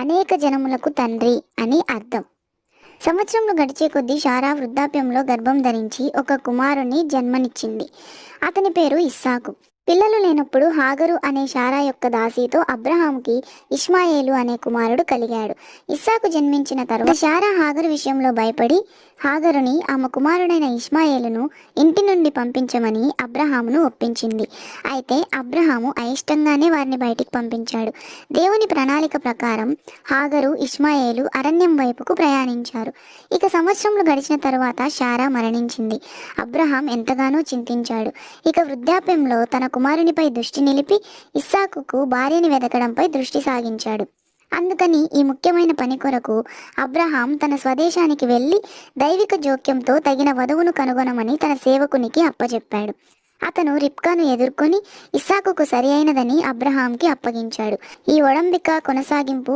అనేక జనములకు తండ్రి అని అర్థం. సంవత్సరంలో గడిచే కొద్దీ శారా వృద్ధాప్యంలో గర్భం ధరించి ఒక కుమారుని జన్మనిచ్చింది. అతని పేరు ఇస్సాకు. పిల్లలు లేనప్పుడు హాగరు అనే శారా యొక్క దాసీతో అబ్రహాముకి ఇష్మాయేలు అనే కుమారుడు కలిగాడు. ఇస్సాకు జన్మించిన తరువాత శారా హాగరు విషయంలో భయపడి హాగరుని ఆమె కుమారుడైన ఇష్మాయేలును ఇంటి నుండి పంపించమని అబ్రహామును ఒప్పించింది. అయితే అబ్రహాము అయిష్టంగానే వారిని బయటికి పంపించాడు. దేవుని ప్రణాళిక ప్రకారం హాగరు ఇష్మాయేలు అరణ్యం వైపుకు ప్రయాణించారు. ఇక సంవత్సరంలో గడిచిన తరువాత శారా మరణించింది. అబ్రహాం ఎంతగానో చింతించాడు. ఇక వృద్ధాప్యంలో తన కుమారునిపై దృష్టి నిలిపి ఇస్సాకుకు భార్యని వెదకడంపై దృష్టి సాగించాడు. అందుకని ఈ ముఖ్యమైన పని కొరకు అబ్రహాం తన స్వదేశానికి వెళ్ళి దైవిక జోక్యంతో తగిన వధువును కనుగొనమని తన సేవకునికి అప్పచెప్పాడు. అతను రిబ్కాను ఎదుర్కొని ఇస్సాకుకు సరి అయినదని అబ్రహాంకి అప్పగించాడు. ఈ ఒడంబిక కొనసాగింపు